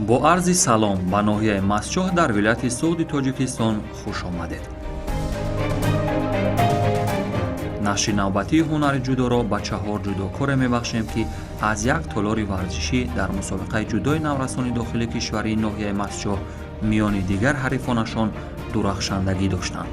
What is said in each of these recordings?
бо арзи салом ба ноҳияи масчоҳ дар вилояти суғди тоҷикистон хуш омадед. нашри навбатии ҳунари ҷудоро ба 4 ҷудокоре мебахшем, ки аз як толори варзишӣ дар мусобиқаи ҷудои наврасони дохилии кишварии ноҳияи масчоҳ миёни дигар ҳарифонашон дурахшандагӣ доштанд.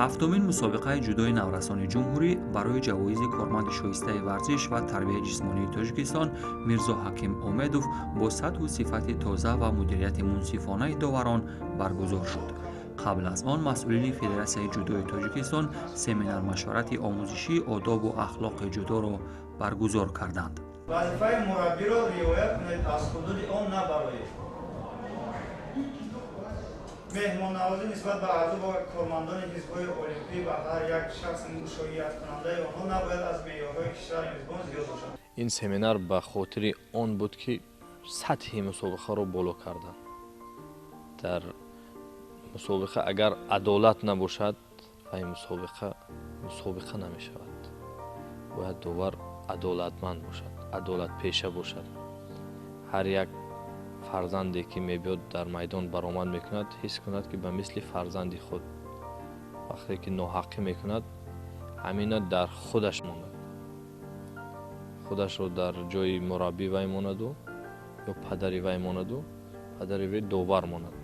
ҳафтумин мусобиқаи ҷудои наврасони ҷумҳурӣ барои ҷавоизи корманди шоистаи варзиш ва тарбияи ҷисмонии Тоҷикистон Мирзо Ҳаким Омедов бо сатҳу сифати тоза ва мудирияти мунсифонаи доварон баргузор шуд. қабл аз он масъулини Федератсияи ҷудои Тоҷикистон семинар-машварати омӯзишии одобу ахлоқи ҷудоро баргузор карданд. вазифаи мураббиро риоя кунед, аз ҳудуди он набароед. меҳмоннавозӣ нисбат ба аъзо ва кормандони ҳизбҳои олимпӣ ва ҳар як шахси мушоиаткунандаи онҳо набояд аз меъёрҳои кишвари мезбон зиёд бошад. ин семинар ба хотири он буд, ки сатҳи мусобиқаро боло кардан. дар мусобиқа агар адолат набошад, ин мусобиқа намешавад. бояд довар адолатманд бошад, адолатпеша бошад. ҳар як фарзанде ки мебиёд дар майдон баромад мекунад, ҳис кунад ки ба мисли фарзанди худ. вақте ки ноҳаққӣ мекунад, ҳамина дар худаш монад. худашро дар ҷои мураббӣ вай монаду ё падари вай монаду падари вай довар монад.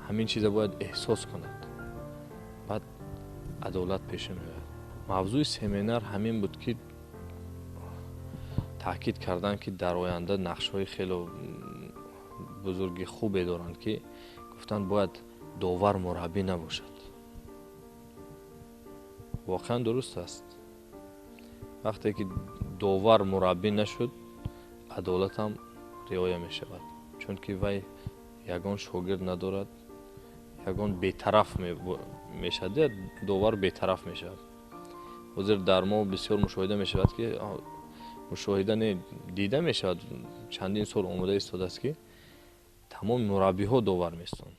ҳамин чиза бояд эҳсос кунад. баъд адолат пеша меояд. мавзӯи семинар ҳамин буд, ки таъкид карданд, ки дар оянда нақшҳои хело бузурги хубе доранд, ки гуфтанд бояд довар мураббӣ набошад. воқеан дуруст аст. вақте ки довар мураббӣ нашуд, адолат ҳам риоя мешавад. чунки вай ягон шогирд надорад, ягон бетараф мешавад, довар бетараф мешавад. ҳозир дар мо бисёр мушоҳида мешавад, ки мушоҳида не дида мешавад, чандин сол омода истодааст, ки тамоми мураббиҳо довар меистанд.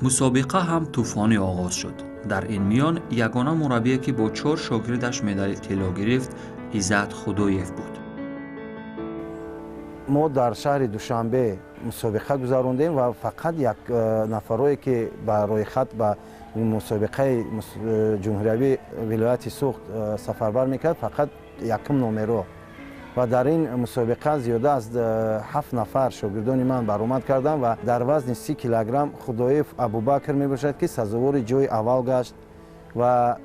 мусобиқа ҳам тӯфонӣ оғоз шуд. дар ин миён ягона мураббие ки бо 4 шогирдаш медали тилло гирифт, Иззат Худоев буд. мо дар шаҳри Душанбе мусобиқа гузарондем ва фақат як нафарое ки ба рӯйхат ба мусобиқаи ҷумҳуриявии вилояти суғд сафарбар мекард, фақат якум номеро. ва дар ин мусобиқа зиёда аз 7 нафар шогирдони ман баромад карданд ва дар вазни 30 килограмм Худоев Абубакр мебошад, ки сазовори ҷои аввал гашт ва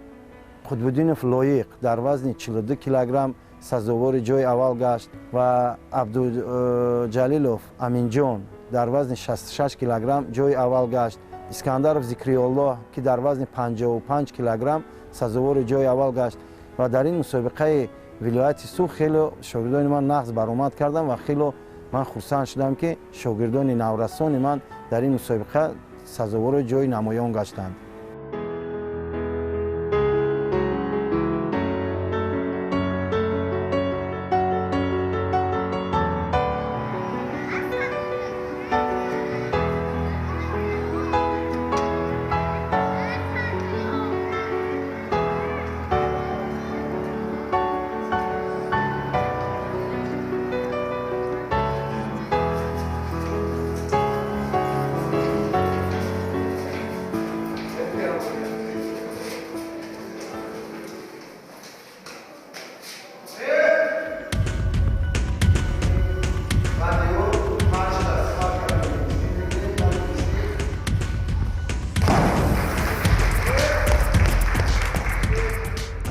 Қутбуддинов Лоиқ дар вазни 42 килограмм сазовори ҷои аввал гашт ва Абдуҷалилов Аминҷон дар вазни 66 килограмм ҷои аввал гашт. Искандаров Зикриёллоҳ, ки дар вазни 55 килограмм сазовори ҷои аввал гашт. ва дар ин мусобиқаи вилояти суғд хело шогирдони ман нағз баромад кардам ва хело ман хурсанд шудам, ки шогирдони наврасони ман дар ин мусобиқа сазовори ҷои намоён гаштанд.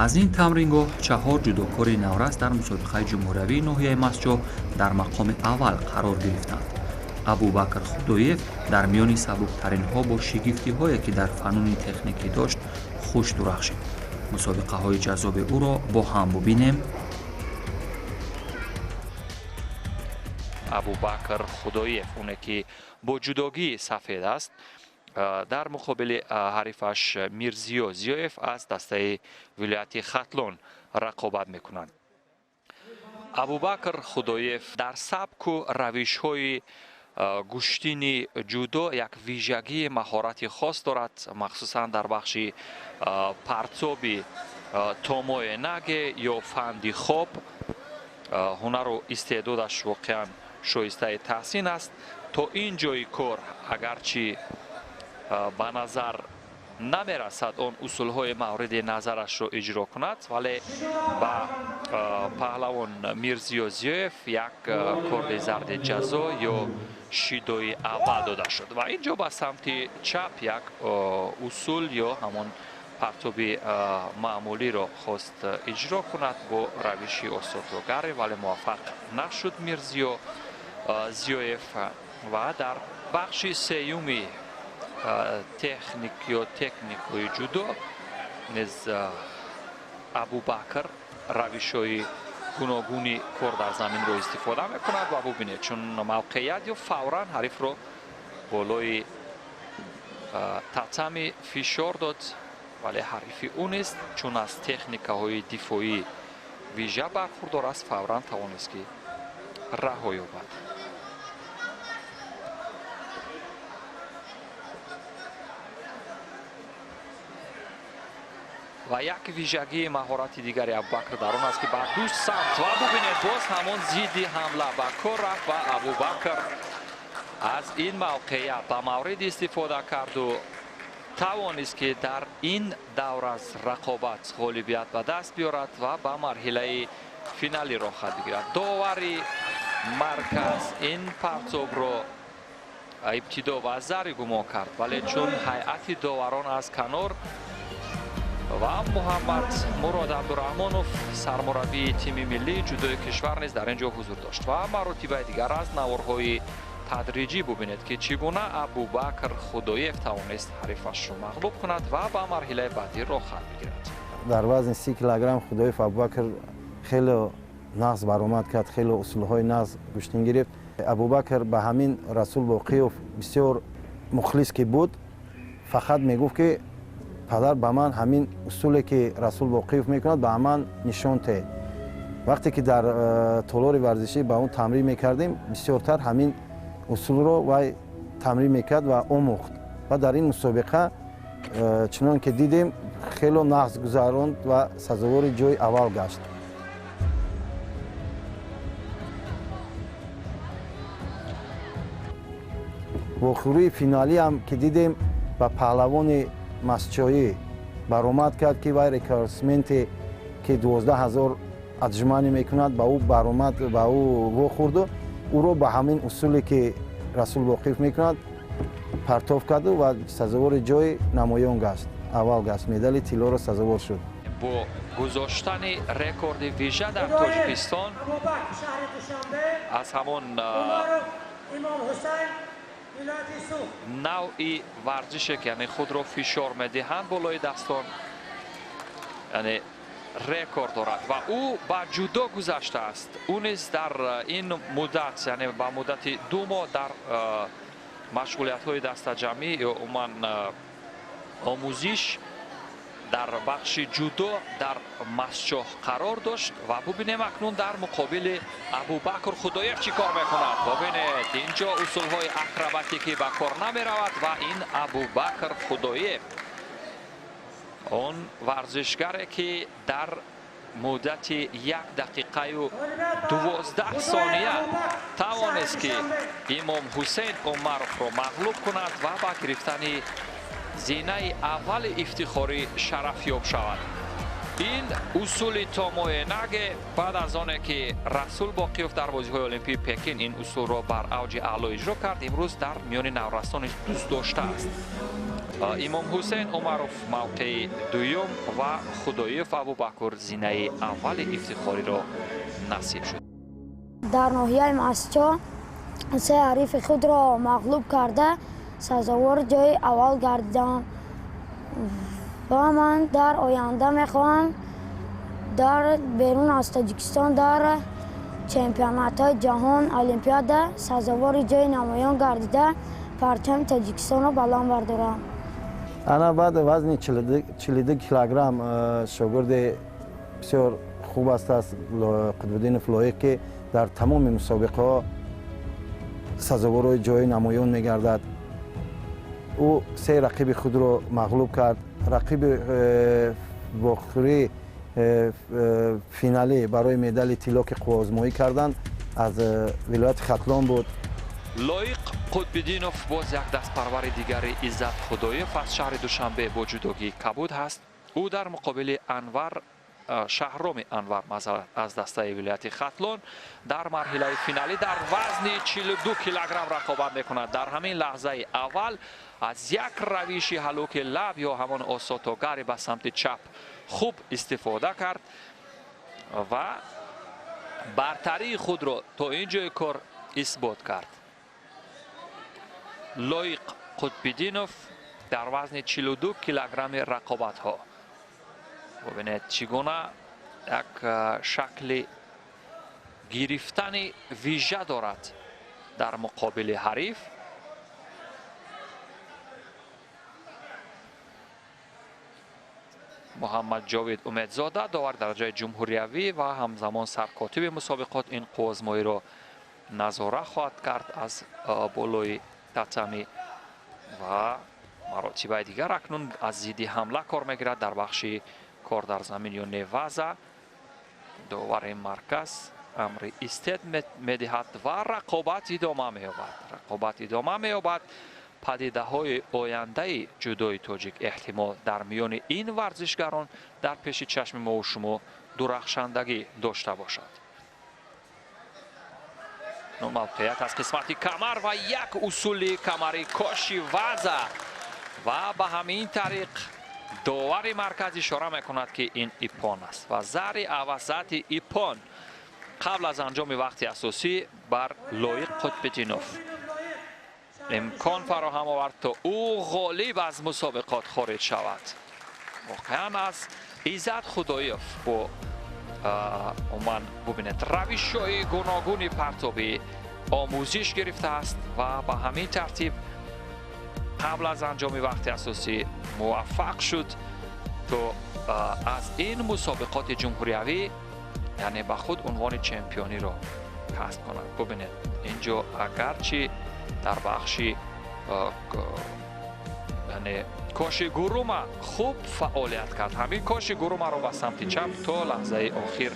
аз ин тамрингоҳ 4 ҷудокори наврас дар мусобиқаи ҷумҳуриявии ноҳияи масҷо дар мақоми аввал қарор гирифтанд. абубакр худоев дар миёни сабуктаринҳо бо шигифтиҳое ки дар фануни техникӣ дошт хуш дурахшид. мусобиқаҳои ҷаззоби ӯро бо ҳам бубинем. абубакр худоев оне ки бо ҷудогии сафед аст, дар муқобили ҳарифаш мирзиё зиёев аз дастаи вилояти хатлон рақобат мекунанд. абубакр худоев дар сабку равишҳои гӯштини ҷудо як вижагии маҳорати хос дорад, махсусан дар бахши партоби томои наге ё фанди хоб. ҳунару истеъдодаш воқеан шоистаи таҳсин аст. то ин ҷои кор агарчи ба назар намерасад он усулҳои мавриди назарашро иҷро кунад, вале ба паҳлавон мирзиё зиёев як корди зарди ҷазо ё шидои аввал дода шуд ва ин ҷо ба самти чап як усул ё ҳамон партоби маъмулиро хост иҷро кунад бо равиши осодрогаре, вале муваффақ нашуд мирзиё зиёев ва дар бахши сеюми техникои ҷудо низ абубакр равишҳои гуногуни кор дар заминро истифода мекунад ва бубинед чун мавқеият ё фавран ҳарифро болои татами фишор дод, вале ҳарифи ӯ нест чун аз техникаҳои дифоӣ вижа бархурдор аст, фавран тавонист ки раҳо ёбад. ва як вижагии маҳорати дигари абубакр дар он аст ки ба ду самт ва бубинед боз ҳамон зидди ҳамла ба кор рафт ва абубакр аз ин мавқеият ба маврид истифода карду тавонист ки дар ин давр аз рақобат ғолибият ба даст биёрад ва ба марҳилаи финалӣ роҳат бигирад. довари марказ ин партобро ибтидо ба зари гумон кард, вале чун ҳайати доварон аз канор ва муҳаммад мурод абдураҳмонов сармураббии тими миллии ҷудои кишвар низ дар ин ҷо ҳузур дошт ва маротибаи дигар аз наворҳои тадриҷӣ бубинед ки чӣ гуна абубакр худоев тавонист ҳарифашро мағлуб кунад ва ба марҳилаи баъдӣ роҳат бигирад. дар вазни 30 килограмм худоев абубакр хеле нағз баромад кард, хеле усулҳои нағз гӯштин гирифт. абубакр ба ҳамин расул боқиёв бисёр мухлис ки буд, фақат мегуфт ки падар ба ман ҳамин усуле ки расул боқиёв мекунад ба ман нишон те. вақте ки дар толори варзишӣ ба он тамрин мекардем, бисёртар ҳамин усулро вай тамрин мекард ва омӯхт ва дар ин мусобиқа чунон ки дидем хело нағз гузаронд ва сазовори ҷои аввал гашт. вохӯрии финалӣ ҳам ки дидем ба паҳлавони масҷоӣ баромад кард ки вай рекордсменте ки 12000 аджманӣ мекунад ба ӯ баромад, ба ӯ вохӯрду ӯро ба ҳамин усуле ки расул боқиёв мекунад партов карду ва сазовори ҷои намоён гашт, аввал гашт, медали тиллоро сазовор шуд. бо гузоштани рекорди вижа дар тоҷикистон аз ҳамон навъи варзише ки яъне худро фишор медиҳанд болои дастон, яъне рекорд дорад ва ӯ ба ҷудо гузаштааст. ӯ низ дар ин муддат, яъне ба муддати 2 моҳ дар машғулиятҳои дастаҷамӣ ё умуман омӯзиш дар бахши ҷудо дар масҷоҳ қарор дошт ва бубинем акнун дар муқобили абубакр худоев чӣ кор мекунад. бубинед ин ҷо усулҳои акробатикӣ ба кор намеравад ва ин абубакр худоев он варзишгаре ки дар муддати 1 дақиқаю 12 сония тавонист ки имом ҳусейн умаровро мағлуб кунад ва ба гирифтани зинаи аввали ифтихорӣ шарафёб шавад. ин усули томои наге баъд аз оне ки расул боқиёв дар бозиҳои олимпии пекин ин усулро бар авҷи аъло иҷро кард, имрӯз дар миёни наврасони дӯст доштааст. имом ҳусейн умаров мавқеи дуюм ва худоев абубакр зинаи аввали ифтихориро насиб шуд. дар ноҳияи масҷо се ҳарифи худро мағлуб карда сазовори ҷои аввал гардидам ва ман дар оянда мехоҳам дар берун аз Тоҷикистон дар чемпионатҳои ҷаҳон олимпиада сазовори ҷои намоён гардида парчами Тоҷикистонро баланд бардорам. ана баъд вазни 42 килограмм шогирди бисёр хуб аст Қутбуддинов Лоиқ ки дар тамоми мусобиқаҳо сазовори ҷои намоён мегардад. ӯ се рақиби худро мағлуб кард. рақиби вохӯрии финалӣ барои медали тилло ки қуввозмоӣ карданд аз вилояти Хатлон буд. Лоиқ Қутбиддинов боз як дастпарвари дигари Иззат Худоев аз шаҳри Душанбе бо ҷудогӣ кабуд ҳаст. ӯ дар муқобили Шаҳроми Анвар аз дастаи вилояти Хатлон дар марҳилаи финалӣ дар вазни 42 килограмм рақобат мекунад. дар ҳамин лаҳзаи аввал аз як равиши ҳалуки лаб ё ҳамон осотогари ба самти чап хуб истифода кард ва бартарии худро то ин ҷои кор исбот кард. Лоиқ Қутбиддинов дар вазни 42 килограмми рақобатҳо. бубинед чӣ гуна як шакли гирифтани вижа дорад дар муқобили ҳариф. муҳаммад ҷовид умедзода довар дараҷаи ҷумҳуриявӣ ва ҳамзамон саркотиби мусобиқот ин қуввозмоиро назора хоҳад кард аз болои татами ва маротибаи дигар акнун аз зидди ҳамла кор мегирад дар бахши кор дар замин ё неваза. довари марказ амри истед медиҳад ва рақобат идома меёбад. падидаҳои ояндаи ҷудои тоҷик эҳтимол дар миёни ин варзишгарон дар пеши чашми мову шумо дурахшандагӣ дошта бошад. мавқеят аз қисмати камар ва як усули камари коши ваза ва ба ҳамин тариқ довари марказ ишора мекунад ки ин ипон аст ва зари авазати ипон қабл аз анҷоми вақти асосӣ бар Лоиқ Қутбиддинов имкон фароҳам овард то ӯ ғолиб аз мусобиқот хорид шавад. воқеан аз Иззат Худоев бо уман бубинед равишҳои гуногуни партобӣ омӯзиш гирифтааст ва ба ҳамин тартиб қабл аз анҷоми вақти асосӣ муваффақ шуд то аз ин мусобиқоти ҷумҳуриявӣ яъне ба худ унвони чемпиониро касб кунад. бубинед инҷо агарчи дар бахши коши гурума хуб фаъолият кард. ҳамин коши гурумаро ба самти чап то лаҳзаи охир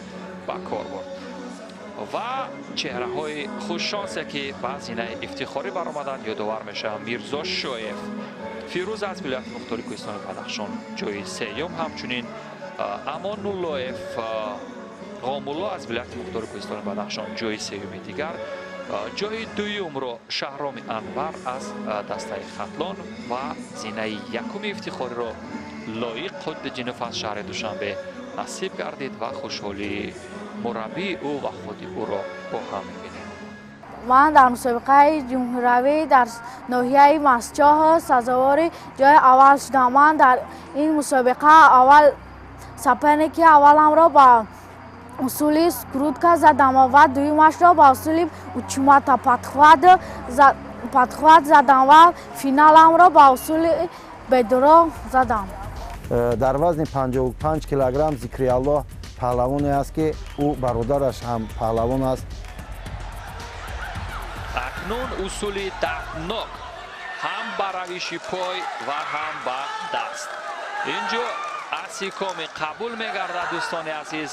ба кор бурд ва чеҳраҳои хушшонсе ки ба зинаи ифтихорӣ баромаданд ёдовар мешаванд. Мирзо Шоев фирӯз аз вилояти мухтори Кӯҳистони Бадахшон ҷои сеюм, ҳамчунин Амонуллоев Ғомулло аз вилояти мухтори Кӯҳистони Бадахшон ҷои сеюми дигар. ҷои дуюмро Шаҳроми Анвар аз дастаи Хатлон ва зинаи якуми ифтихориро Лоиқ Қутбиддинов аз шаҳри Душанбе насиб гардид ва хушҳолии мураббии ӯ ва худи ӯро бо ҳам мебинем. ман дар мусобиқаи ҷумҳуриявӣ дар ноҳияи масҷоҳо сазовори ҷои аввал шудам. ман дар ин мусобиқа аввал соперники авваламро ба усули скрутка задам ва дуюмашро ба усули учмата падхват задам ва финаламро ба усули бедро задам. дар вазни 55 килограмм Зикриаллоҳ паҳлавоне аст ки ӯ бародараш ҳам паҳлавон аст. акнун усули дарднок ҳам ба равиши пой ва ҳам ба даст. инҷо асикоми қабул мегардад. дӯстони азиз,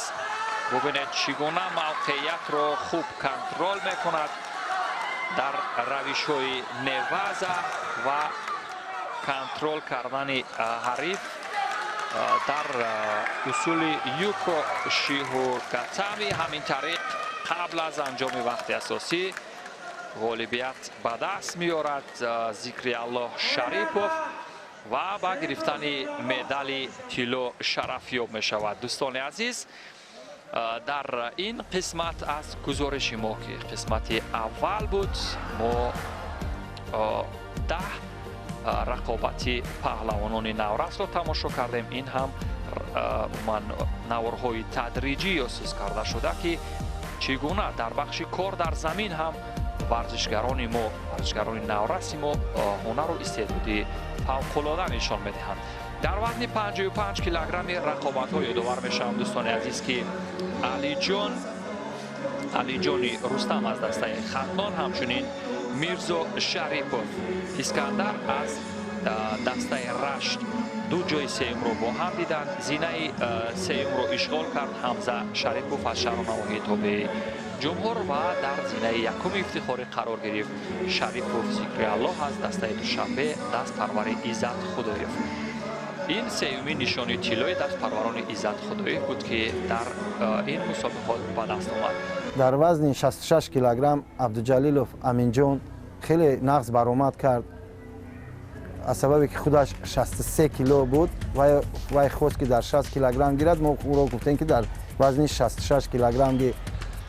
бубинед чӣ гуна мавқеиятро хуб контрол мекунад дар равишҳои неваза ва контрол кардани ҳариф дар усули юко шиҳургатами. ҳамин тариқ қабл аз анҷоми вақти асосӣ ғолибият ба даст меорад Зикриаллоҳ Шарипов و با گرفتن مدال طلا شرف یاب می شود. دوستان عزیز، در این قسمت از گزارش ما که قسمت اول بود، ما 10 رقابتی پهلوانان نورس را تماشا کردیم. این هم نورهای تدریجی اساس کرده شده که چگونه در بخش کار در زمین هم ورزشگران ما، ورزشگران نورسی ما هنر و استعداد فوق‌العاده نشان میدهند. در وزن 55 کیلوگرم رقابت‌ها یادآور میشم دوستان عزیز که علی جان رستم از دسته خطلان، همچنین میرزا شریپوف اسکندر از دسته رشت دو جای سوم رو با هم دیدند. زینه سوم رو اشغال کرد حمزه شریپوف از شهر نواحی تابع جمهور و در زینه یکم افتخاری قرار گرفت شریپوف ذکر الله از دسته دوشنبه دست پرور عزت خدایف. این سومین نشانی طلای دست پروران عزت خدایف بود که در این مسابقات به دست آمد. در وزن 66 کیلوگرم عبدالجلیلوف امینجان خیلی نقص برآمد کرد، از سببی که خودش 63 کیلو بود و وای خواست که در 60 کیلوگرم گیرد. ما او را گفتیم که در وزن 66 کیلوگرم گیر.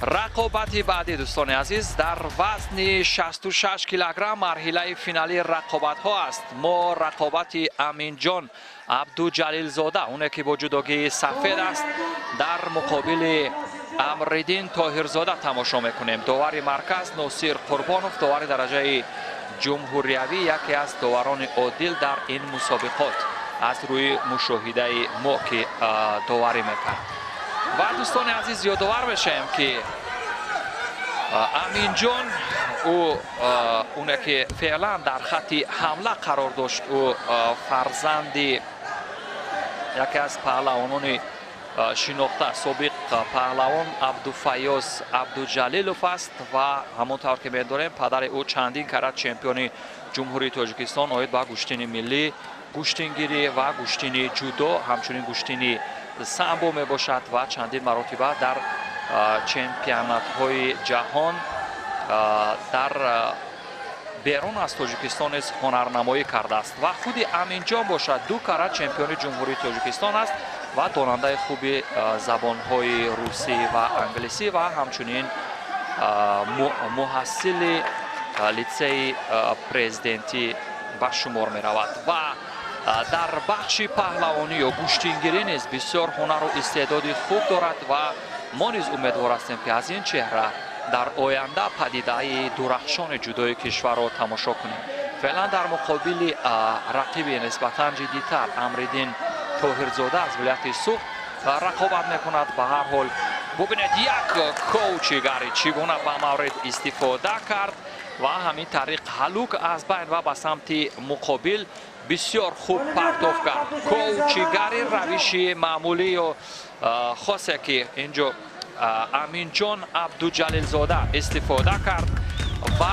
رقابت بعدی دوستان عزیز در وزن 66 کیلوگرم مرحله فینالی رقابت ها است. ما رقابت امینجان عبدالجلیل زاده، اونه که با جداگی سفید است، در مقابل امردین طاهرزاده تماشا میکنیم. داور مرکز ناصر قربانوف، داور درجه جمهوریوی، یکی از داوران عادل در این مسابقات از روی مشاهده ما که داوری میکرد. و دوستان عزیز یادآور بشیم که امینجان اونه که فعلا در خط حمله قرار داشت، او فرزند یکی از پهلوانان شناخته سابق پهلوان عبدالفیاض عبدالجلیلوف است و همونطور که می‌دانیم پدر او چندین کرات چمپیون جمهوری تاجیکستان آید با گشتین ملی، گشتینگیری و گشتین جودو، همچنین گشتین سامبو می باشد و چندین مراتبه در چمپیونات های جهان در بیرون از تاجیکستان هنرنمایی کرده است. و خود امینجان باشد 2 کرات چمپیون جمهوری تاجیکستان است و داننده خوب زبان‌های روسی و انگلیسی و همچنین محصل لیسه پرزیدنتی به شمار می رود. و در بخش پهلوانی و گشتینگیری نیز بسیار هنر و استعداد خوب دارد و ما نیز امیدوار هستیم که از این چهره در آینده پدیده درخشان جودوی کشور را تماشا کنیم. فعلا در مقابل رقیب نسبتاً جدی‌تر امردین طاهرزاده از ولایت سوخت رقابت میکند. به هر حال ببینید یک کوچگری چگونه به مورد استفاده کرد و همین طریق هلوک از بین و به سمت مقابل بسیار خوب پرتاب کرد. کوچگری روش معمولی و خاصه که اینجا امینجان عبدالجلیل زاده استفاده کرد و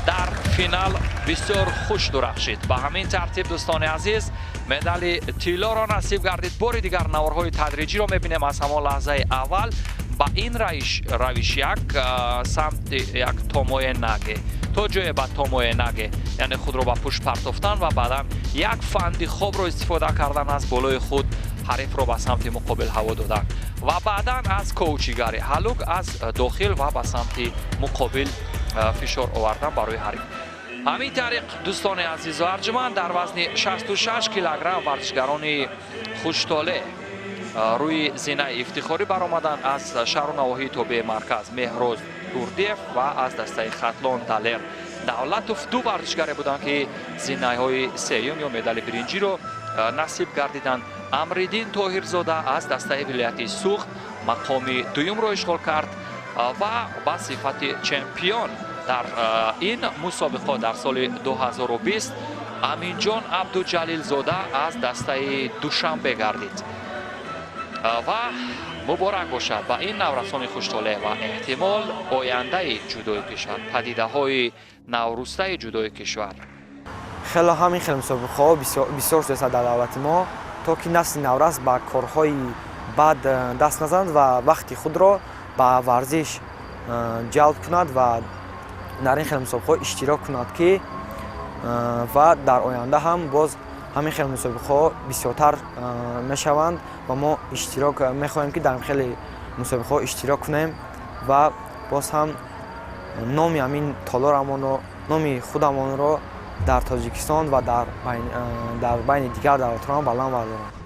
در فینال بسیار خوش درخشید. به همین ترتیب دوستان عزیز مدال طلا را نصیب گردید. بار دیگر نوارهای تدریجی را میبینیم از همان لحظه اول با این روش یک سمت یک توموی نگه تا جای با توموی نگه، یعنی خود را به پشت پرتافتن و بعدا یک فندی خوب را استفاده کردن از بالای خود حریف را به سمت مقابل هوا دادن و بعدا از کوچیگری هلوک از داخل و به سمت مقابل فشار آوردن برای حریف. همین طریق دوستان عزیز و ارجمند در وزن 66 کیلوگرم ورزشگران خوشطالع روی زینه افتخاری برآمدند. از شهر و نواحی تابع مرکز مهراز دوردیف و از دسته خطلان دلر دولتوف 2 ورزشگر بودند که زینه های سیوم یا مدال برنجی رو نصیب گردیدند. امردین طاهرزاده از دسته ولایت سوخت مقام دوم را اشغال کرد و با صفت چمپیون در این مسابقه در سال 2020 امینجان عبدالجلیل زاده از دسته دوشنبه گردید و مبارک باشد با این نورسان خوشطالع و احتمال آینده جودوی کشور، پدیده های نورسته جودوی کشور. خیلی همین خیلی مسابقه ها بسیار شده در دولت ما تا که نسل نورس با کارهای بد دست نزند و وقتی خود را به ورزش جلب کند و در این خیلی مسابقه اشتراک کند که و در آینده هم باز ҳамин хел мусобиқаҳо бисёртар мешаванд ва мо иштирок мехоҳем ки дар ин хели мусобиқаҳо иштирок кунем ва боз ҳам номи ҳамин толорамонро номи худамонро дар Тоҷикистон ва дар байни дигар давлатҳо ҳам баланд бардорем.